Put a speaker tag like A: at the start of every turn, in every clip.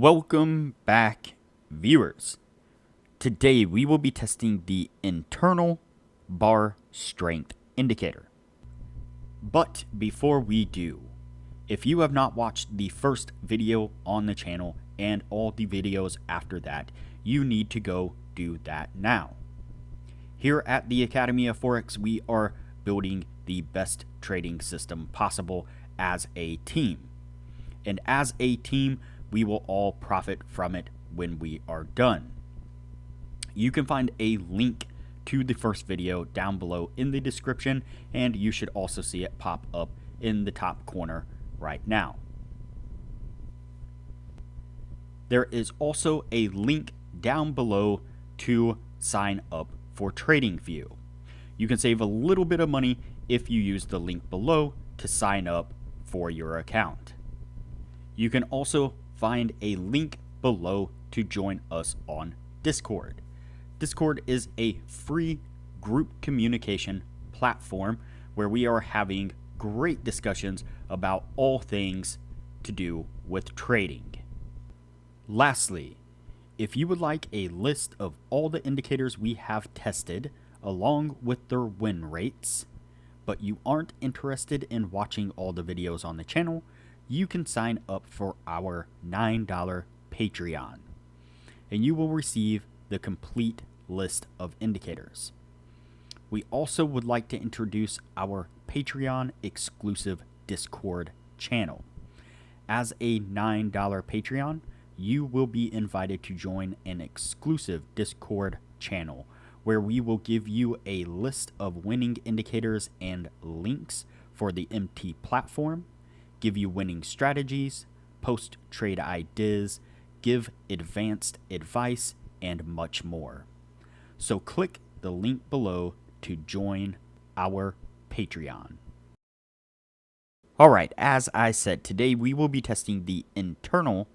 A: Welcome back, viewers. Today we will be testing the internal bar strength indicator. But before we do, if you have not watched the first video on the channel and all the videos after that, you need to go do that now. Here at the Academy of Forex, we are building the best trading system possible as a team. And as a team, we will all profit from it when we are done. You can find a link to the first video down below in the description, and you should also see it pop up in the top corner right now. There is also a link down below to sign up for TradingView. You can save a little bit of money if you use the link below to sign up for your account. You can also find a link below to join us on Discord. Discord is a free group communication platform where we are having great discussions about all things to do with trading. Lastly, if you would like a list of all the indicators we have tested along with their win rates, but you aren't interested in watching all the videos on the channel, you can sign up for our $9 Patreon, and you will receive the complete list of indicators. We also would like to introduce our Patreon exclusive Discord channel. As a $9 Patreon, you will be invited to join an exclusive Discord channel where we will give you a list of winning indicators and links for the MT platform, give you winning strategies, post trade ideas, give advanced advice, and much more. So click the link below to join our Patreon. Alright, as I said, today we will be testing the internal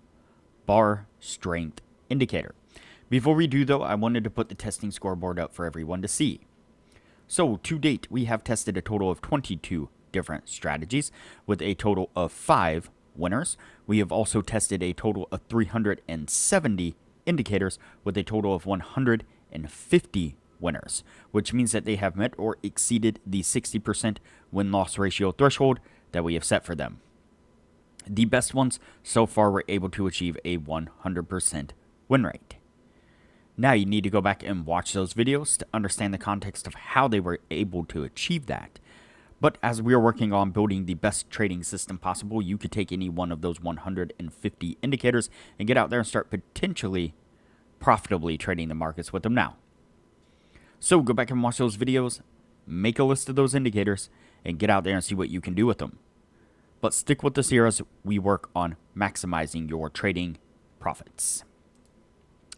A: bar strength indicator. Before we do though, I wanted to put the testing scoreboard up for everyone to see. So to date, we have tested a total of 22 different strategies with a total of 5 winners. We have also tested a total of 370 indicators with a total of 150 winners, which means that they have met or exceeded the 60% win-loss ratio threshold that we have set for them. The best ones so far were able to achieve a 100% win rate. Now you need to go back and watch those videos to understand the context of how they were able to achieve that. But as we are working on building the best trading system possible, you could take any one of those 150 indicators and get out there and start potentially profitably trading the markets with them now. So go back and watch those videos, make a list of those indicators, and get out there and see what you can do with them. But stick with us here as we work on maximizing your trading profits.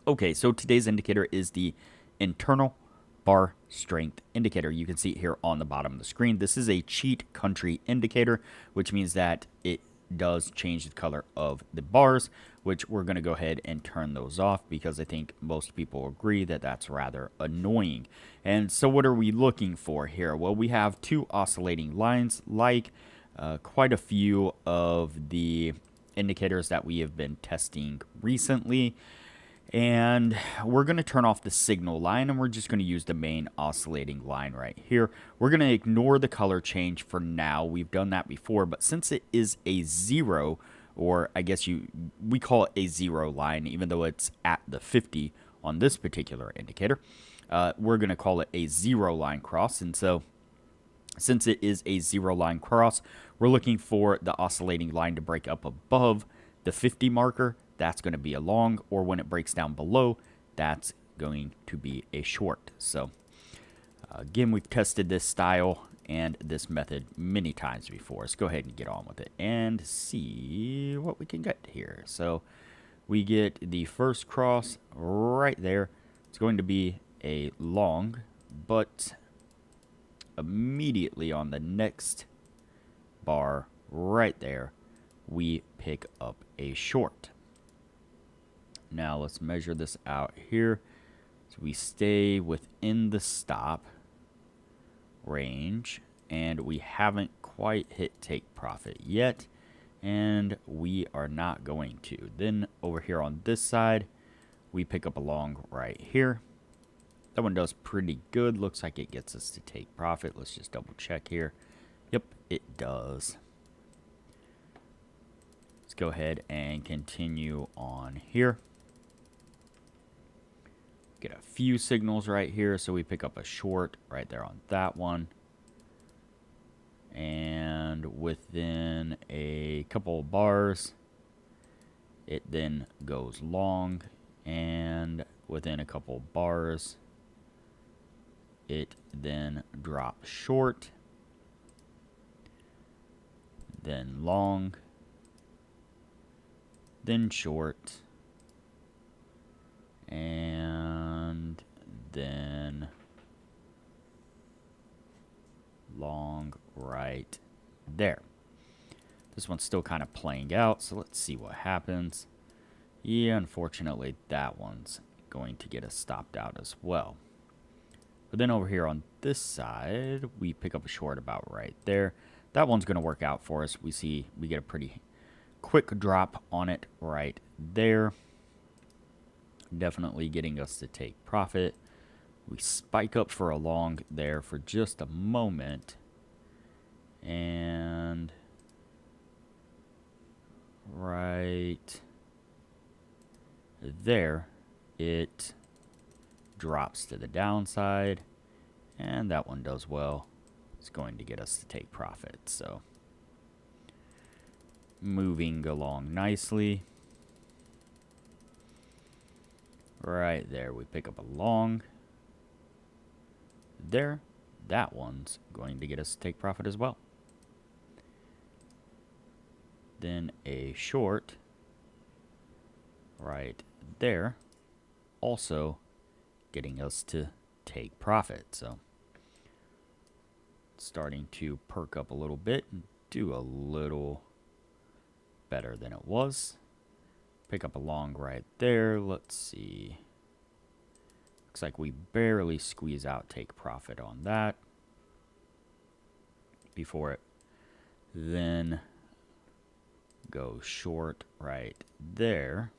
A: Okay, so today's indicator is the internal bar strength indicator. You can see it here on the bottom of the screen. This is a cheat country indicator, which means that it does change the color of the bars, which we're going to go ahead and turn those off because I think most people agree that that's rather annoying. And so what are we looking for here? Well, we have two oscillating lines like quite a few of the indicators that we have been testing recently. And we're going to turn off the signal line, and we're just going to use the main oscillating line right here. We're going to ignore the color change for now. We've done that before, but since it is a zero, or I guess we call it a zero line, even though it's at the 50 on this particular indicator, we're going to call it a zero line cross. And so since it is a zero line cross, we're looking for the oscillating line to break up above the 50 marker. That's going to be a long, or when it breaks down below, that's going to be a short. So again, we've tested this style and this method many times before. Let's go ahead and get on with it and see what we can get here. So we get the first cross right there. It's going to be a long, but immediately on the next bar right there, we pick up a short. Now let's measure this out here. So we stay within the stop range, and we haven't quite hit take profit yet. and we are not going to. Then over here on this side, we pick up a long right here. That one does pretty good. Looks like it gets us to take profit. Let's just double check here. Yep, it does. Let's go ahead and continue on here. Get a few signals right here, so we pick up a short right there on that one. And within a couple of bars, it then goes long, and within a couple of bars, it then drops short, then long, then short, and then long right there. This one's still kind of playing out, so let's see what happens. Yeah, unfortunately, that one's going to get us stopped out as well. But then over here on this side, we pick up a short about right there. That one's going to work out for us. We get a pretty quick drop on it right there. Definitely getting us to take profit. We spike up for a long there for just a moment. And right there, it drops to the downside, and that one does well. It's going to get us to take profit. So moving along nicely. Right there, we pick up a long. There, that one's going to get us to take profit as well. Then a short right there, also getting us to take profit. So starting to perk up a little bit and do a little better than it was. Pick up a long right there. Let's see. Looks like we barely squeeze out take profit on that before it then goes short right there.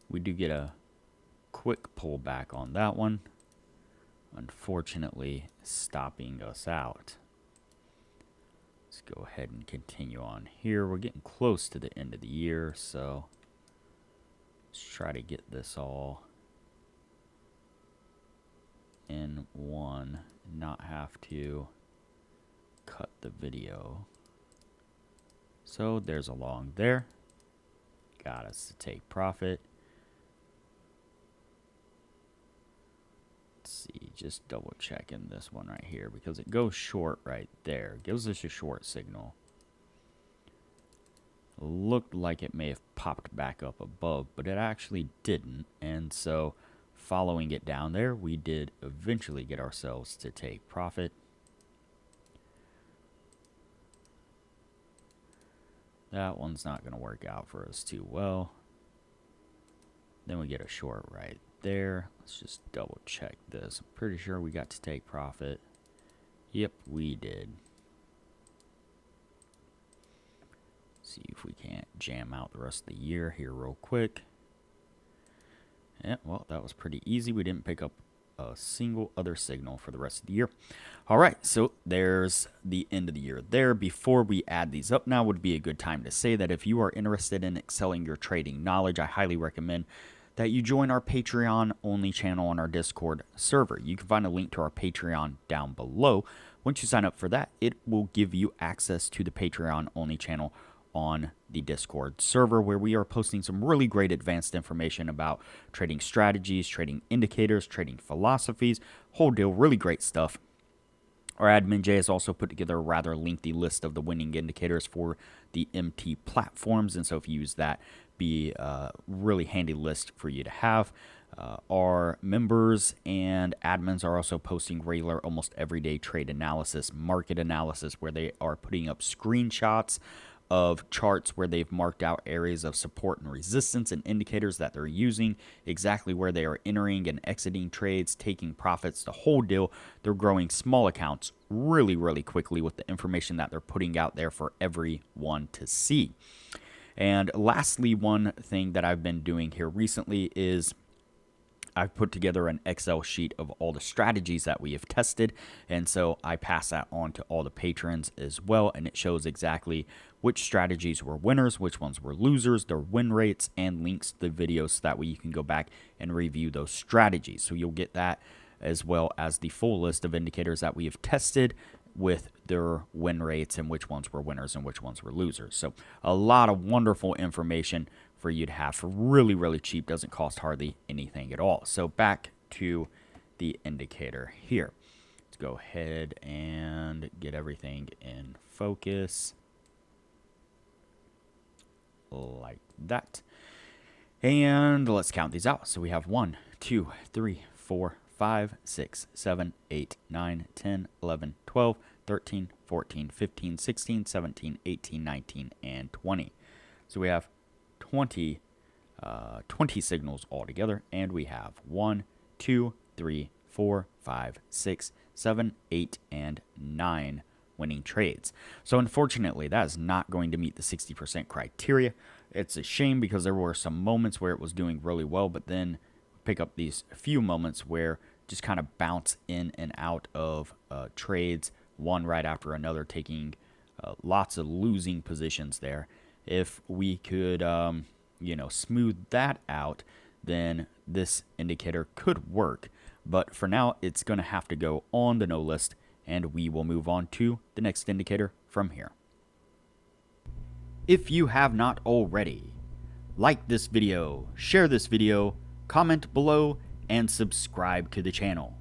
A: We do get a quick pullback on that one, unfortunately stopping us out. Let's go ahead and continue on here. We're getting close to the end of the year, so let's try to get this all in one, not have to cut the video. So there's a long there. Got us to take profit. Let's see, just double checking this one right here because it goes short right there. Gives us a short signal. Looked like it may have popped back up above, but it actually didn't. And so following it down there, we did eventually get ourselves to take profit. That one's not going to work out for us too well. Then we get a short right there. Let's just double check this. I'm pretty sure we got to take profit. Yep, we did. See if we can't jam out the rest of the year here real quick. Yeah, well, that was pretty easy. We didn't pick up a single other signal for the rest of the year. All right, so there's the end of the year there. Before we add these up now would be a good time to say that if you are interested in excelling your trading knowledge, I highly recommend that you join our Patreon only channel on our Discord server. You can find a link to our Patreon down below. Once you sign up for that, it will give you access to the Patreon only channel on the Discord server, where we are posting some really great advanced information about trading strategies, trading indicators, trading philosophies, whole deal, really great stuff. Our admin Jay has also put together a rather lengthy list of the winning indicators for the MT platforms, and so if you use that, be a really handy list for you to have. Our members and admins are also posting regular, almost everyday trade analysis, market analysis, where they are putting up screenshots of charts where they've marked out areas of support and resistance and indicators that they're using, exactly where they are entering and exiting trades, taking profits, the whole deal. They're growing small accounts really, really quickly with the information that they're putting out there for everyone to see. And lastly, one thing that I've been doing here recently is I've put together an Excel sheet of all the strategies that we have tested, and so I pass that on to all the patrons as well, and it shows exactly which strategies were winners, which ones were losers, their win rates, and links to the videos so that way you can go back and review those strategies. So you'll get that as well as the full list of indicators that we have tested with their win rates and which ones were winners and which ones were losers. So a lot of wonderful information for you to have for really, really cheap. Doesn't cost hardly anything at all. So back to the indicator here. Let's go ahead and get everything in focus like that. And let's count these out. So we have 1, 2, 3, 4, 5, 6, 7, 8, 9, 10, 11, 12, 13, 14, 15, 16, 17, 18, 19, and 20. So we have 20 signals altogether, and we have 1, 2, 3, 4, 5, 6, 7, 8, and 9 winning trades. So unfortunately, that is not going to meet the 60% criteria. It's a shame because there were some moments where it was doing really well, but then pick up these few moments where just kind of bounce in and out of trades, one right after another, taking lots of losing positions there. If we could, smooth that out, then this indicator could work. But for now, it's going to have to go on the no list, and we will move on to the next indicator from here. If you have not already, like this video, share this video, comment below, and subscribe to the channel.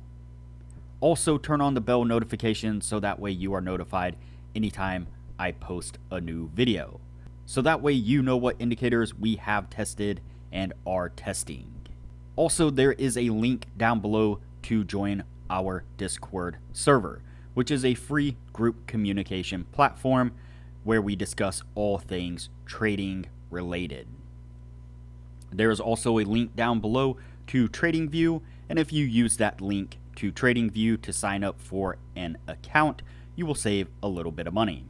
A: Also turn on the bell notification so that way you are notified anytime I post a new video. So that way you know what indicators we have tested and are testing. Also, there is a link down below to join our Discord server, which is a free group communication platform where we discuss all things trading related. There is also a link down below to TradingView, and if you use that link to TradingView to sign up for an account, you will save a little bit of money.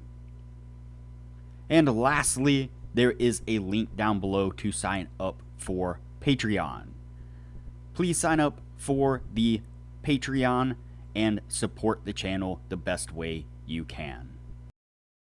A: And lastly, there is a link down below to sign up for Patreon. Please sign up for the Patreon and support the channel the best way you can.